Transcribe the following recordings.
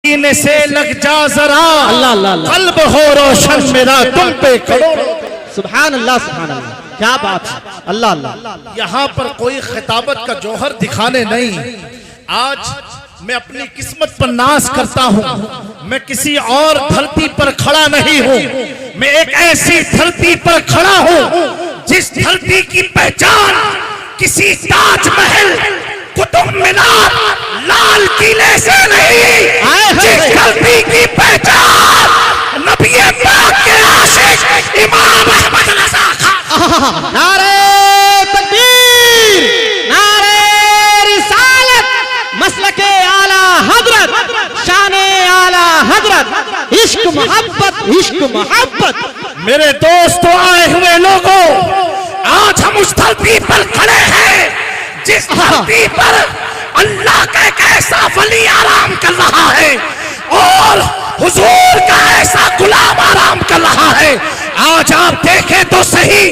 सीने से लग जा जरा, अल्लाह अल्लाह, कल्ब हो रोशन मेरा तुम पे करोड़ों। सुभान अल्लाह सुभान अल्लाह, क्या बात है। अल्लाह अल्लाह। यहाँ पर कोई खिताबत का जौहर दिखाने नहीं, आज मैं अपनी किस्मत पर नाज करता हूँ। मैं किसी और धरती पर खड़ा नहीं हूँ, मैं एक ऐसी धरती पर खड़ा हूँ जिस धरती की पहचान किसी ताजमहल, कुतुब मीनार, लाल किले से नहीं, जिस धरती की पहचान नबी पाक के आशिक इमाम अहमद रज़ा खान। नारे तकबीर, नारे रिसालत, मसलके आला हजरत, शाने आला हजरत, इश्क मोहब्बत, इश्क मोहब्बत। मेरे दोस्तों, आए हुए लोगों, आज हम उस धरती पर खड़े हैं जिस धरती पर अल्लाह का एक ऐसा वली आराम कर रहा है और हुजूर का ऐसा गुलाम आराम कर रहा है। आज आप देखें तो सही,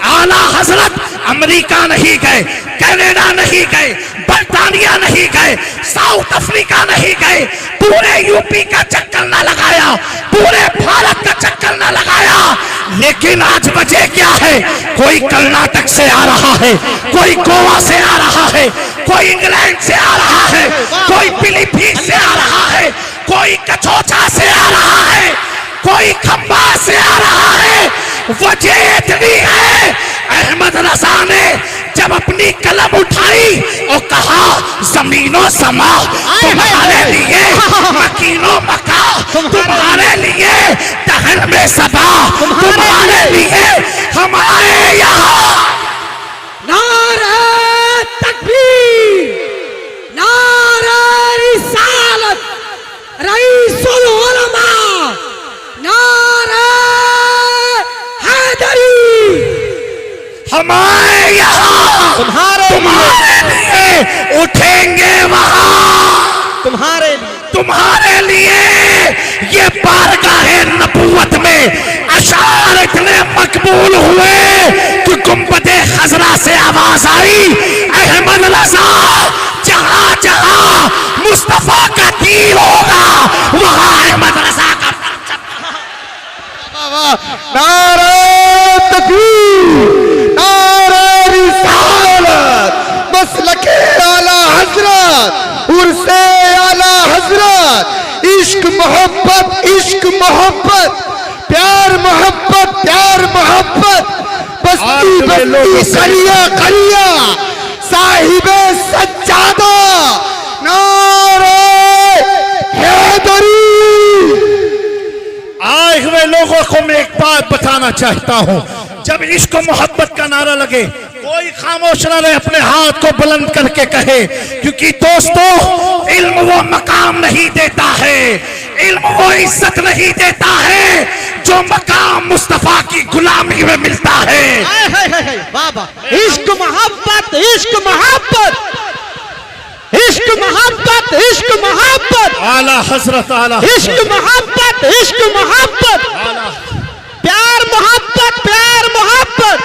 आला हजरत अमेरिका नहीं गए, कनाडा नहीं गए, बर्तानिया नहीं गए, साउथ अफ्रीका नहीं गए, पूरे यूपी का चक्कर ना लगाया, पूरे भारत का चक्कर ना लगाया, लेकिन आज वजह क्या है? कोई कर्नाटक से आ रहा है, कोई गोवा से आ रहा है, कोई इंग्लैंड से आ रहा है, कोई फिलीपींस से आ रहा है, कोई कचौचा से आ रहा है, कोई खंबा से आ रहा है। वजह इतनी है, अहमद रज़ा ने जब अपनी कलम उठाई और कहा जमीनों समा तुम्हारे लिए, मकीनों मका तुम्हारे लिए, दहन में सबा तुम्हारे लिए, हम आए यहाँ। नारे तकबीर, नारे रिसालत, रईसुल उलमा, नारे हैदरी। हम आए यहाँ तुम्हारे लिए, उठेंगे वहाँ तुम्हारे लिए। ये बारगाहे नबूवत में अशार इतने मकबूल हुए कि गुंबदे खजरा से आवाज आई, अहमद रज़ा जहां जहां मुस्तफा का तीर होगा वहां अहमद रज़ा का। नारे तकबीर, नारे रिसालत, मसलके आला हजरत, उर्से आला हजरत, इश्क मोहब्बत, इश्क मोहब्बत, प्यार मोहब्बत, प्यार मोहब्बत, बस्ती बस्ती कलिया कलिया, साहिबे सज्जादा, नारे हैदरी। आए हुए लोगों को मैं एक बात बताना चाहता हूं, जब इश्क मोहब्बत का नारा लगे कोई खामोश ना रहे, अपने हाथ को बुलंद करके कहे, क्योंकि दोस्तों इल्म वो मकाम नहीं देता है, इल्म वो इज्जत नहीं देता है जो मकाम मुस्तफा की गुलामी में मिलता है। बाबा, इश्क मोहब्बत, इश्क मोहब्बत, इश्क मोहब्बत, इश्क मोहब्बत, आला हजरत, आला इश्क मोहब्बत, इश्क मोहब्बत, प्यार मोहब्बत, प्यार मोहब्बत।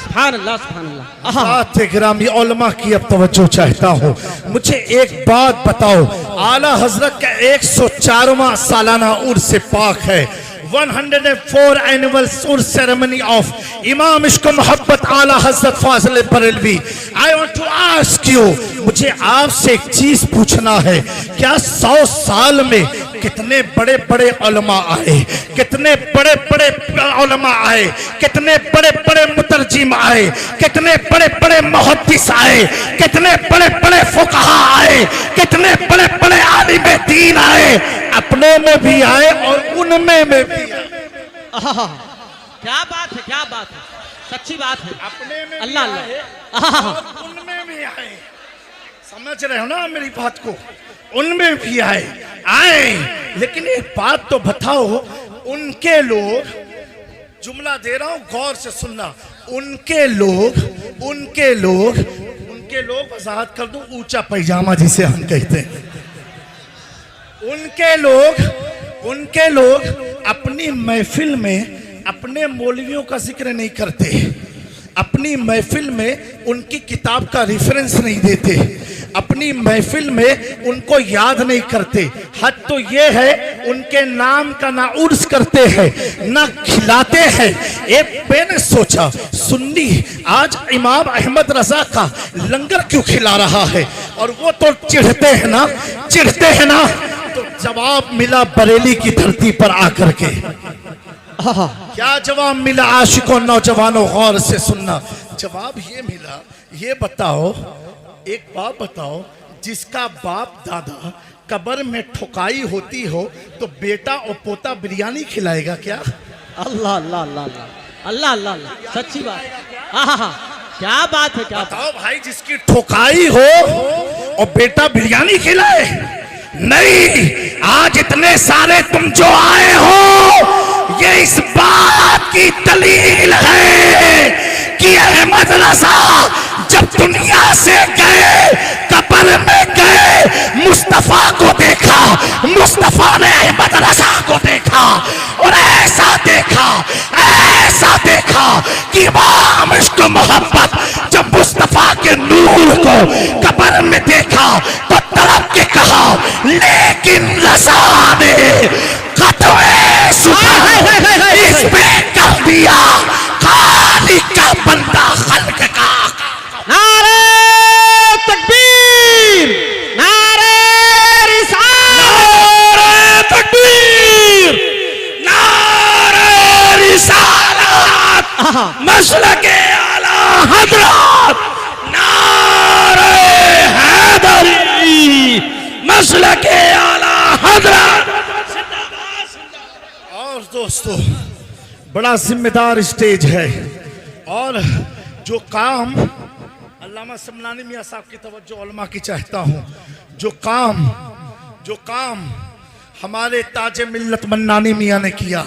सुभान अल्लाह, सुभान अल्लाह। बात गिरामी उलमा की अब तवज्जो चाहता हूँ। मुझे एक बात बताओ, आला हजरत का 104वां सालाना उर्स पाक है, 104 एनुअल उर्स सेरेमनी ऑफ इमाम इश्क मोहब्बत Ala Hazrat Fazil Barelvi. I want to ask you, मुझे आपसे एक चीज पूछना है, क्या 100 साल में कितने बड़े बड़े उलमा आए, कितने बड़े बड़े उलमा आए, कितने बड़े बड़े मुतरजिम आए, कितने बड़े बड़े मुहद्दिस आए, कितने बड़े बड़े फुकहा आए, कितने बड़े बड़े आलिम दीन आए, अपने में भी आए और उनमें में भी आए। क्या बात है, क्या बात है, सच्ची बात है। अपने में अल्लाह भी आए अल्लाह। और उनमें भी आए, समझ रहे हो ना मेरी बात को? उनमें भी आए, लेकिन एक बात तो बताओ, उनके लोग, जुमला दे रहा हूं गौर से सुनना, उनके लोग वजाहत कर दूं, ऊंचा पैजामा जिसे हम कहते हैं, उनके लोग अपनी महफिल में अपने मौलवियों का जिक्र नहीं करते, अपनी महफिल में उनकी किताब का रेफरेंस नहीं देते, अपनी महफिल में उनको याद नहीं करते। हद तो ये है उनके नाम का ना उर्स करते हैं ना खिलाते हैं। एक मैंने सोचा सुन्नी आज इमाम अहमद रजा का लंगर क्यों खिला रहा है, और वो तो चिढ़ते हैं ना, चिढ़ते हैं ना। तो जवाब मिला बरेली की धरती पर आकर के। क्या जवाब मिला आशिकों नौजवानों, गौर से सुनना। जवाब ये मिला, ये बताओ, एक बात बताओ, जिसका बाप दादा कब्र में ठुकाई होती हो तो बेटा और पोता बिरयानी खिलाएगा क्या? अल्लाह अल्लाह अल्लाह अल्लाह अल्लाह अल्लाह, सच्ची बात। हाँ, क्या बात है, क्या बताओ भाई, जिसकी ठुकाई हो और बेटा बिरयानी खिलाए? नहीं, आज इतने सारे तुम जो आए हो ये इस बात की दलील है कि अहमद रजा जब दुनिया से गए, कब्र में गए, मुस्तफा को देखा, मुस्तफा ने अहमद रजा को देखा और ऐसा देखा, ऐसा देखा कि इमाम इश्क मोहब्बत जब मुस्तफा के नूर को कब्र में देखा तो तड़प के कहा, लेकिन रजा ने कतवे सुबह इस पे कर दिया खालिक का बंदा खल्क का। नारे तकबीर, नारे रिसालत, नारे तकबीर, नारे रिसालत, मसलके आला हजरत, नारे हैदरी, मसलके आला हजरत। और दोस्तों, बड़ा जिम्मेदार स्टेज है और जो काम अल्लामा समलानी मियाँ साहब की तवज्जो उलमा की चाहता हूँ, जो काम हमारे ताजे मिल्लत मन्नानी मियाँ ने किया,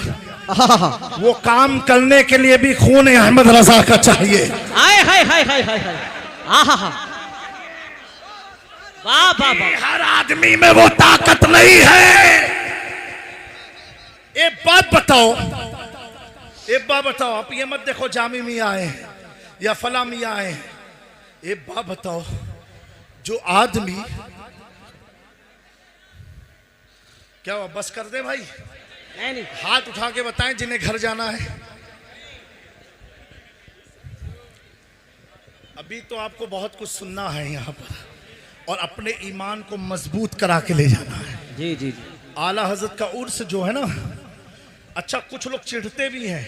वो काम करने के लिए भी खून अहमद रजा का चाहिए। हाय हाय हाय हाय हाय हाय, आहा, वाह वाह वाह। हर आदमी में वो ताकत नहीं है। एक बात बताओ, एक बात बताओ, आप ये मत देखो जामी मियाँ आए या फला मियाँ आए। एक बात बताओ, जो आदमी, क्या हुआ, बस कर दे भाई? नहीं, हाथ उठा के बताएं जिन्हें घर जाना है। अभी तो आपको बहुत कुछ सुनना है यहाँ पर और अपने ईमान को मजबूत करा के ले जाना है। जी जी जी। आला हजरत का उर्स जो है ना, अच्छा कुछ लोग चिढ़ते भी हैं,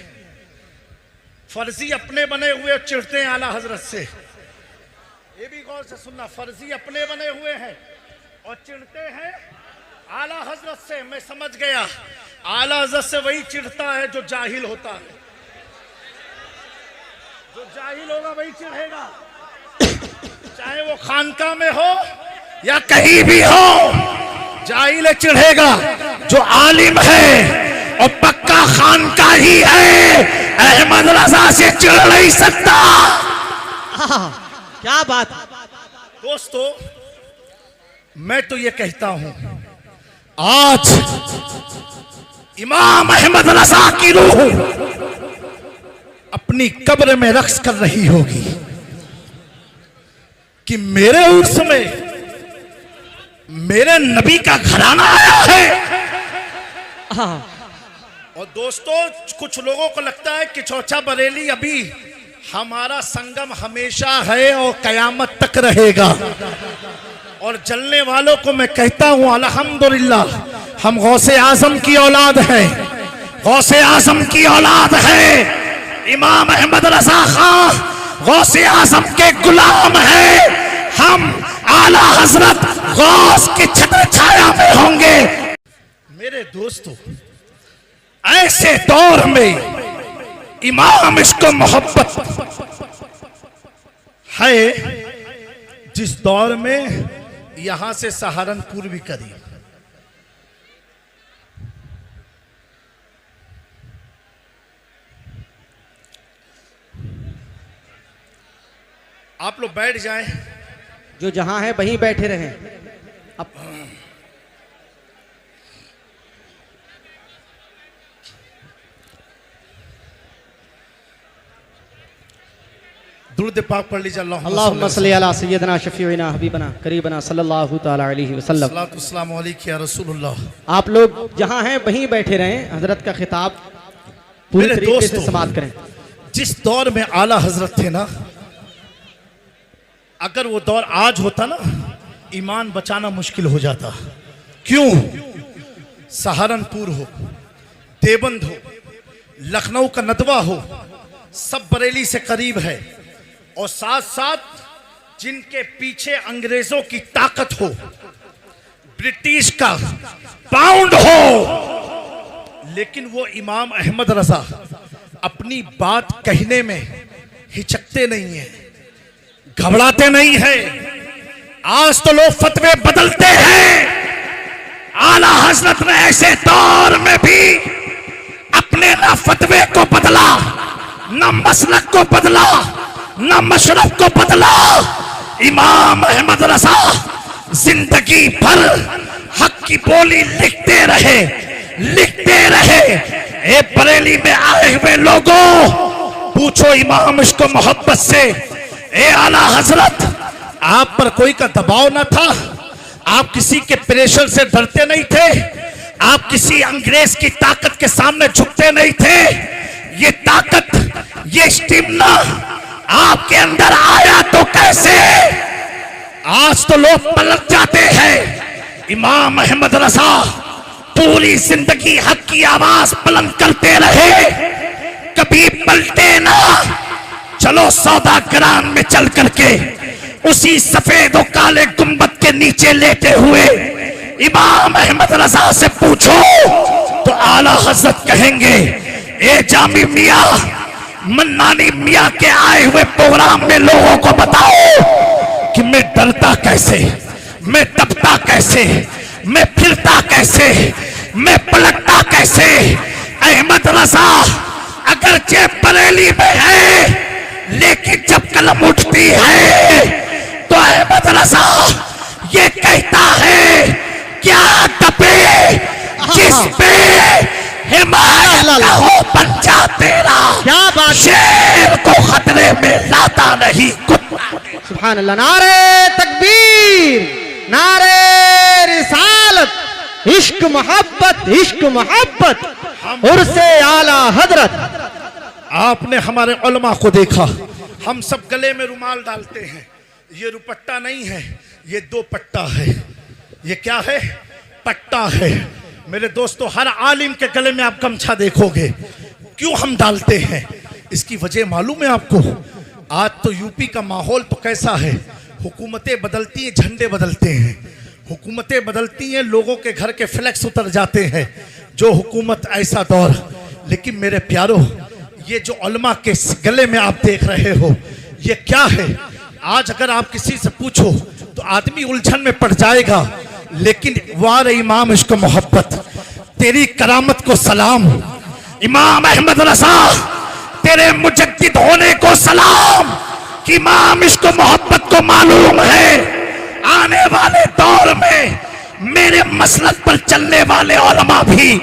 फर्जी अपने बने हुए चिढ़ते हैं आला हजरत से। ये भी गौर से सुनना, फर्जी अपने बने हुए हैं और चिढ़ते हैं आला हजरत से। मैं समझ गया, आला हजरत से वही चिढ़ता है जो जाहिल होता है। जो जाहिल होगा वही चिढ़ेगा, चाहे वो खानका में हो या कहीं भी हो, जाहिल चिढ़ेगा। जो आलिम है और पक्का खानका ही है, अहमद रजा से चिढ़ नहीं सकता। क्या बात है दोस्तों, मैं तो ये कहता हूं, आज इमाम अहमद रजा की रूह अपनी कब्र में रक्स कर रही होगी कि मेरे उर्स में मेरे नबी का घराना आया है। और दोस्तों, कुछ लोगों को लगता है कि चौचा बरेली अभी हमारा संगम हमेशा है और कयामत तक रहेगा। और जलने वालों को मैं कहता हूं अल्हम्दुलिल्लाह, हम गौसे आजम की औलाद हैं, गौसे आजम की औलाद है। इमाम अहमद रजा खां गौसे आजम के गुलाम हैं। हम आला हजरत गौस की छत्र छाया में होंगे। मेरे दोस्तों, ऐसे दौर में इमाम इसको मोहब्बत है जिस दौर में यहां से सहारनपुर भी करीब, आप लोग बैठ जाएं। जो जहां है वहीं बैठे रहें। अब दुरूद पाक पढ़ लीजिए। अल्लाहुम्मा सल्ली अला सय्यदना शफीउना हबीबना करीबना सल्लल्लाहु ताला अलैहि वसल्लम। सल्लल्लाहु अस्सलामु अलैका या रसूलुल्लाह। आप लोग जहां हैं वहीं बैठे रहें, हजरत का खिताब पूरी मेरे तरीके से दोस्तों, समाप्त करें। जिस दौर में आला हजरत थे ना, अगर वो दौर आज होता ना, ईमान बचाना मुश्किल हो जाता। क्यों? सहारनपुर हो, देवबंद हो, लखनऊ का नदवा हो, सब बरेली से करीब है, और साथ साथ जिनके पीछे अंग्रेजों की ताकत हो, ब्रिटिश का पाउंड हो, लेकिन वो इमाम अहमद रजा अपनी बात कहने में हिचकते नहीं हैं, घबराते नहीं हैं। आज तो लोग फतवे बदलते हैं, आला हजरत ने ऐसे दौर में भी अपने ना फतवे को बदला, ना मसलक को बदला, ना मशरफ को बदला। इमाम अहमद रजा जिंदगी भर हक की बोली लिखते रहे, लिखते रहे। ए बरेली में आए हुए लोगों, पूछो इमाम इसको मोहब्बत से, ए आला हजरत, आप पर कोई का दबाव ना था? आप किसी के प्रेशर से डरते नहीं थे? आप किसी अंग्रेज की ताकत के सामने झुकते नहीं थे? ये ताकत, ये स्टिमना आपके अंदर आया तो कैसे? आज तो लोग पलट जाते हैं। इमाम अहमद रजा पूरी जिंदगी हक की आवाज बुलंद करते रहे, कभी पलटे ना। चलो सौदागरान में चल करके उसी सफेद और काले गुंबद के नीचे लेटे हुए इमाम अहमद रजा से पूछो तो आला हजरत कहेंगे, ए जामी मियां, मन्नानी मियां के आए हुए प्रोग्राम में लोगों को बताओ कि मैं डरता कैसे, मैं दबता कैसे, मैं फिरता कैसे, मैं पलटता कैसे। अहमद रजा अगरचे बरेली में है, लेकिन जब कलम उठती है तो अहमद रजा ये कहता है, क्या दबे जिस पे हिमायत का हो पंजा तेरा, क्या बात, शेर को खतरे में लाता नहीं कुत्ता। सुभान अल्लाह। नारे तकबीर, नारे रिसालत, इश्क मोहब्बत, इश्क मोहब्बत उर्से आला हजरत। आपने हमारे उलमा को देखा, हम सब गले में रुमाल डालते हैं। ये रुपट्टा नहीं है, ये दो पट्टा है। ये क्या है? पट्टा है। मेरे दोस्तों, हर आलिम के गले में आप गमछा देखोगे। क्यों हम डालते हैं? इसकी वजह मालूम है आपको? आज तो यूपी का माहौल तो कैसा है, हुकूमतें बदलती हैं, झंडे बदलते हैं, हुकूमतें बदलती हैं, लोगों के घर के फ्लैक्स उतर जाते हैं। जो हुकूमत ऐसा दौर। लेकिन मेरे प्यारो, ये जो उलमा के गले में आप देख रहे हो, ये क्या है? आज अगर आप किसी से पूछो तो आदमी उलझन में पड़ जाएगा। लेकिन वार इमाम इसको मोहब्बत, तेरी करामत को सलाम। इमाम अहमद रजा, तेरे मुजद्दिद होने को सलाम। कि इमाम इसको मोहब्बत को मालूम है, आने वाले दौर में मेरे मसलक पर चलने वाले उलमा भी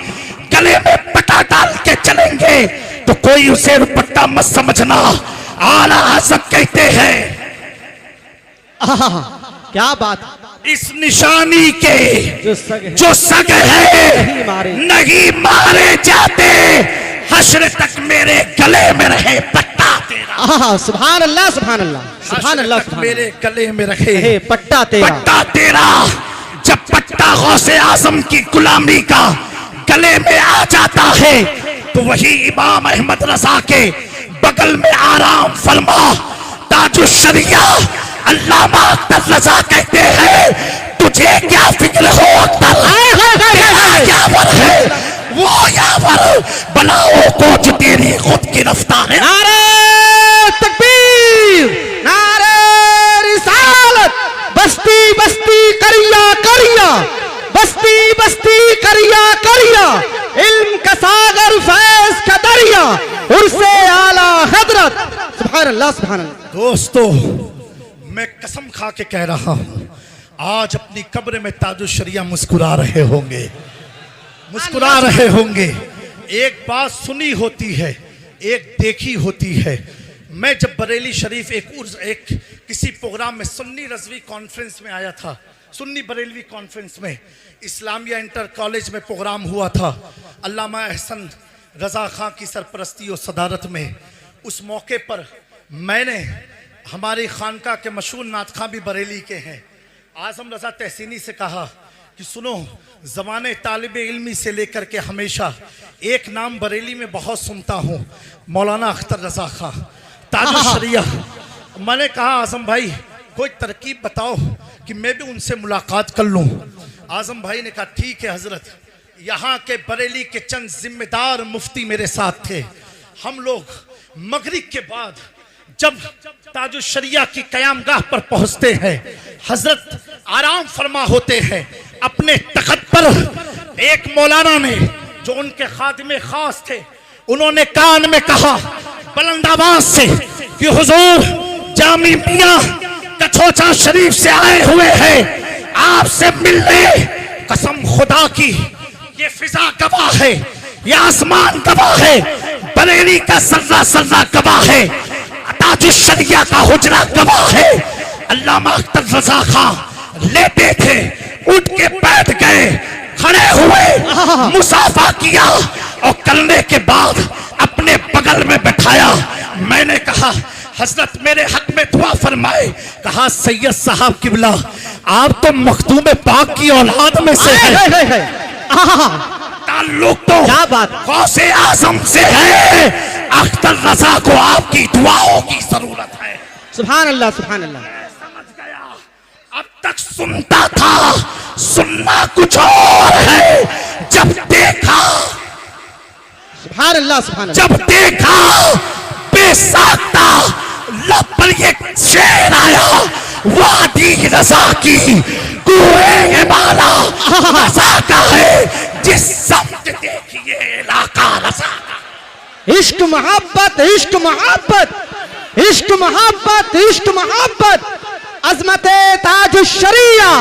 गले में पट्टा डाल के चलेंगे, तो कोई उसे रुपट्टा मत समझना। आला हजरत कहते हैं, क्या बात, इस निशानी के जो सग है नहीं मारे जाते, हश्र तक मेरे गले में रहे पट्टा तेरा। सुभान अल्लाह, सुभान अल्लाह, सुभान अल्लाह, मेरे गले में रखे पट्टा तेरा, पट्टा तेरा। जब पट्टा गौसे आजम की गुलामी का गले में आ जाता है, तो वही इमाम अहमद रजा के बगल में आराम फरमा ताजुश शरिया अल्लामा अख्तर रजा कहते हैं, तुझे क्या फिक्र हो अख्तर, तेरा यावर है वो यावर, बलाओं को जो तेरी खुद की रफ्तार है। नारे तकबीर, नारे रिसालत, बस्ती बस्ती करिया करिया, बस्ती बस्ती करिया करिया, इल्म का सागर फैज का दरिया, उर्से आला हजरत। सुभान अल्लाह, सुभान अल्लाह। दोस्तों, मैं कसम खा के कह रहा हूं, आज अपनी कब्र में ताजुश शरिया मुस्कुरा रहे होंगे, मुस्कुरा रहे होंगे। एक बात सुनी होती है, एक देखी होती है। मैं जब बरेली शरीफ एक किसी प्रोग्राम में सुन्नी रजवी कॉन्फ्रेंस में आया था, सुन्नी बरेलवी कॉन्फ्रेंस में इस्लामिया इंटर कॉलेज में प्रोग्राम हुआ था अल्लामा एहसन रज़ा खां की सरपरस्ती और सदारत में। उस मौके पर मैंने हमारी खानका के मशहूर नात खां भी बरेली के हैं, आज़म रज़ा तहसीनी से कहा कि सुनो, ज़माने तालिब इल्मी से लेकर के हमेशा एक नाम बरेली में बहुत सुनता हूँ, मौलाना अख्तर रज़ा खां ताजुल शरिया। मैंने कहा आज़म भाई कोई तरकीब बताओ कि मैं भी उनसे मुलाकात कर लूँ। आज़म भाई ने कहा ठीक है हज़रत, यहाँ के बरेली के चंद जिम्मेदार मुफ्ती मेरे साथ थे। हम लोग मगरिब के बाद जब ताजुल शरिया की क़यामगाह पर पहुँचते हैं, हज़रत आराम फरमा होते हैं अपने तख्त पर। एक मौलाना ने जो उनके खादिमे खास थे, उन्होंने कान में कहा बुलंद आवाज से कि हुजूर जामी मियां कछोचा शरीफ से आए हुए हैं आपसे मिलने। कसम खुदा की ये फिजा गवाह है, ये आसमान गवाह है, बरेली का सर्रा सर्रा गवाह है, ताजुल शरिया का हुजरा गवाह है। अल्लामा अख्तर रज़ा खां लेटे थे, उठ के बैठ गए, खड़े हुए, मुसाफा किया और करने के बाद अपने बगल में बैठाया। मैंने कहा हजरत मेरे हक में दुआ फरमाए। कहा सैयद साहब किबला आप तो मखदूम पाक की औलाद में से हैं, ताल्लुक तो क्या बात, गौसे आजम से है। अख्तर रज़ा को आपकी दुआओं की जरूरत है। सुभान अल्लाह, सुभान अल्लाह। समझ गया, अब तक सुनता था, सुनना कुछ और है। जब देखा, सुभान अल्लाह, सुभान अल्लाह। जब देखा बेसाख्ता लब पर ये शेर आया, वादी रज़ा की कुएं बाला रज़ा का है, जिस समत देखिए इलाका रज़ा का। इश्क मोहब्बत, इश्क मोहब्बत, इश्क मोहब्बत, इश्क मोहब्बत, अजमते ताजुल शरिया,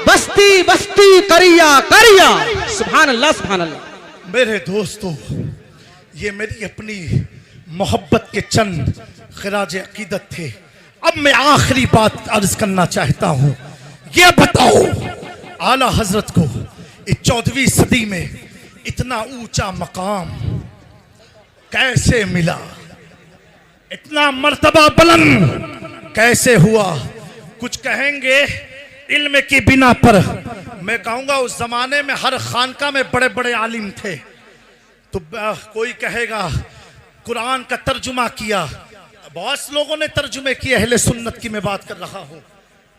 बस्ती बस्ती करिया करिया। सुभान अल्लाह, सुभान अल्लाह। मेरे दोस्तों, ये मेरी अपनी मोहब्बत के चंद खिराज अकीदत थे। अब मैं आखिरी बात अर्ज करना चाहता हूँ। ये बताओ आला हजरत को इस 14वीं सदी में इतना ऊंचा मकाम कैसे मिला, इतना मर्तबा बुलंद कैसे हुआ? कुछ कहेंगे इल्म की बिना पर। मैं कहूँगा उस जमाने में हर खानका में बड़े बड़े आलिम थे। तो कोई कहेगा कुरान का तर्जुमा किया, बहुत से लोगों ने तर्जुमे किए, अहले सुन्नत की मैं बात कर रहा हूँ।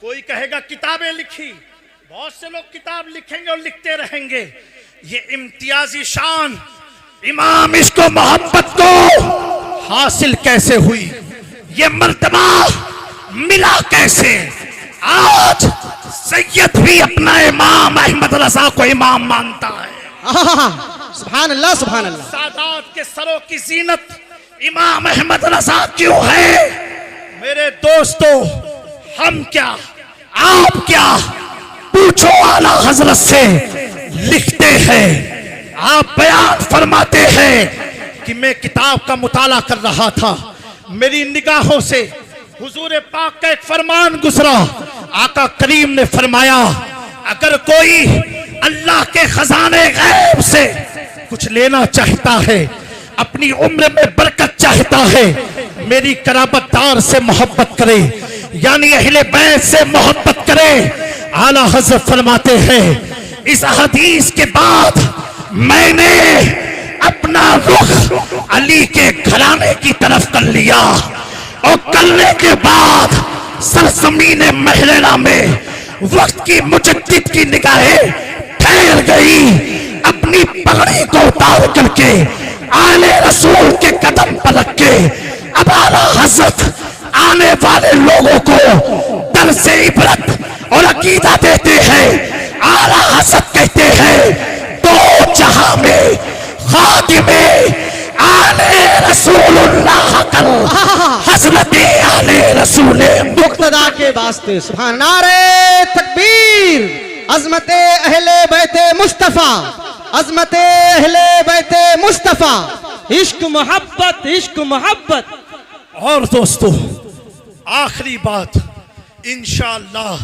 कोई कहेगा किताबें लिखी, बहुत से लोग किताब लिखेंगे और लिखते रहेंगे। ये इम्तियाजी शान इमाम इश्क व मोहब्बत को हासिल कैसे हुई, ये मर्तबा मिला कैसे? आज सैयद भी अपना इमाम अहमद रज़ा को इमाम मानता है। सुभान अल्लाह, सुभान अल्लाह। सादात के सरों की जीनत इमाम अहमद रज़ा क्यों है? मेरे दोस्तों, हम क्या आप क्या, पूछो आला हजरत से। लिखते हैं, आप बयान फरमाते हैं कि मैं किताब का मुताला कर रहा था, मेरी निगाहों से हुजूर पाक का एक फरमान गुजरा। आका करीम ने फरमाया, अगर कोई अल्लाह के खजाने गैब से कुछ लेना चाहता है, अपनी उम्र में बरकत चाहता है, मेरी कराबतदार से मोहब्बत करे, यानी अहले बैत से मोहब्बत करे। आला हज़रत फरमाते हैं, इस हदीस के बाद मैंने अपना रुख अली के घराने की तरफ कर लिया और करने के बाद सरजमीन महरेरा में वक्त की मुजद्दिद की निगाहें ठहर गई। अपनी पगड़ी को उतार करके आले रसूल के कदम पर रख के अब आला हज़रत आने वाले लोगों को दर से इबरत और अकीदा देते हैं। आला हज़रत कहते हैं, दो जहां में खातिमे आले रसूलुल्लाह कर, हज़रत आले रसूल मुक्तदा के वास्ते। सुभान, नारे तकबीर, अज़मते अहले बैते मुस्तफा, अज़मते अहले बैते मुस्तफा। इश्क मोहब्बत, इश्क मोहब्बत। और दोस्तों, आखिरी बात, इंशाअल्लाह,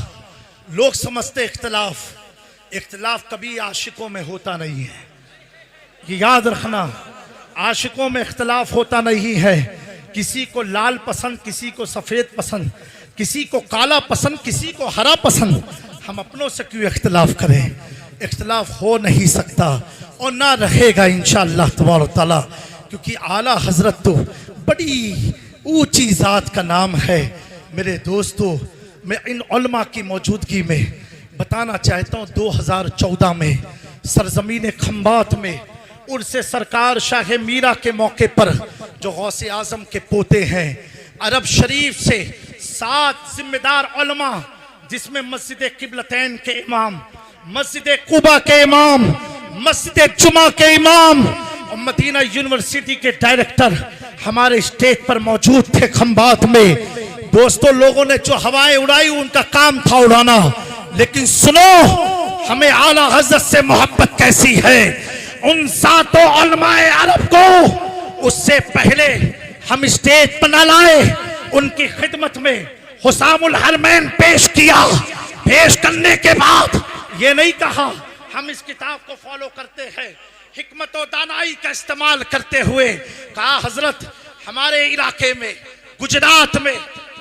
लोग समझते इख्तिलाफ कभी आशिकों में होता नहीं है। ये याद रखना, आशिकों में इख्तिलाफ होता नहीं है। किसी को लाल पसंद, किसी को सफ़ेद पसंद, किसी को काला पसंद, किसी को हरा पसंद। हम अपनों से क्यों इख्तिलाफ करें? इख्तिलाफ हो नहीं सकता और ना रहेगा इंशाअल्लाह तबारक ताला, क्योंकि आला हजरत तो बड़ी ऊंची ज़ात का नाम है। मेरे दोस्तों, मैं इन उलमा की मौजूदगी में बताना चाहता हूँ, 2014 में सरजमीन खंबात में उर्से सरकार शाह मीरा के मौके पर, जो गौसे आजम के पोते हैं, अरब शरीफ से 7 जिम्मेदार उलमा, जिसमें मस्जिद किबलतैन के इमाम, मस्जिद कुबा के इमाम, मस्जिद जुमा के इमाम और मदीना यूनिवर्सिटी के डायरेक्टर हमारे स्टेज पर मौजूद थे खंबात में। दोस्तों, लोगों ने जो हवाएं उड़ाई उनका काम था उड़ाना, लेकिन सुनो हमें आला हज़रत से मोहब्बत कैसी है। उन 7 उलमाए अरब को उससे पहले हम स्टेज पर न लाए, उनकी खिदमत में हुसामुल हरमैन पेश किया। पेश करने के बाद ये नहीं कहा हम इस किताब को फॉलो करते हैं, हिकमत और दानाई का इस्तेमाल करते हुए कहा, हजरत हमारे इलाके में, गुजरात में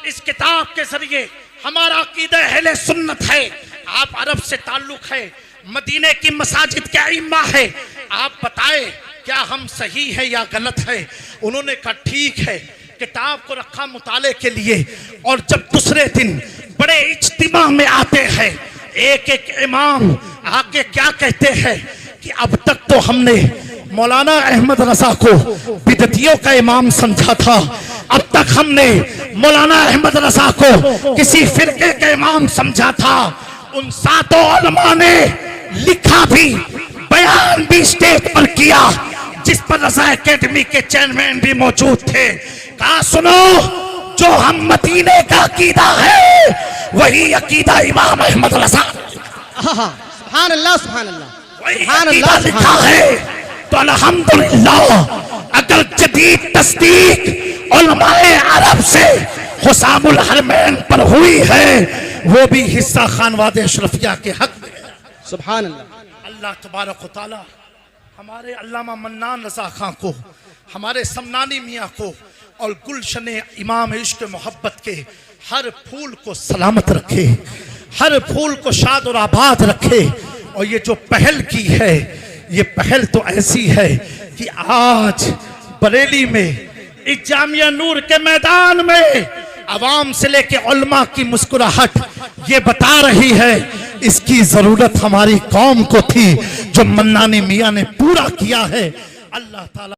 इस किताब के जरिए हमारा अकीदा अहले सुन्नत है। आप अरब से ताल्लुक है, मदीने की मसाजिद के इमाम है, आप बताएं क्या हम सही है या गलत है। उन्होंने कहा ठीक है, किताब को रखा मुताले के लिए। और जब दूसरे दिन बड़े इज्तिमा में आते हैं, एक एक इमाम आके क्या कहते हैं कि अब तक तो हमने मौलाना अहमद रजा को बिदतियों का इमाम समझा था, अब तक हमने मौलाना अहमद रजा को किसी फिरके के इमाम समझा था। उन 7 उलमा ने लिखा भी, बयान भी स्टेज पर किया, जिस पर रजा एकेडमी के चेयरमैन भी मौजूद थे। कहा सुनो, जो हम मदीने का अकीदा है वही अकीदा इमाम अहमद रजा, सुभान अल्लाह, सुभान अल्लाह, वही सुभान अकीदा अल्लाह, लिखा सुभान है। तो अल्हम्दुलिल्लाह, अगर जदीद तस्दीक उलमाए अरब से हुसामुल हरमैन पर हुई है, वो भी हिस्सा खानवाद अशरफिया के हक में है। सुभान अल्लाह। अल्लाह तबारक व तआला हमारे अल्लामा मन्नान रज़ा खां को, हमारे समनानी मियाँ को और गुलशन इमाम इश्क मोहब्बत के हर फूल को सलामत रखे, हर फूल को शाद और आबाद रखे। और ये जो पहल की है, ये पहल तो ऐसी है कि आज बरेली में इस जामिया नूर के मैदान में अवाम से लेके उलमा की मुस्कुराहट ये बता रही है, इसकी जरूरत हमारी कौम को थी, जो मन्नानी मियाँ ने पूरा किया है। अल्लाह ताला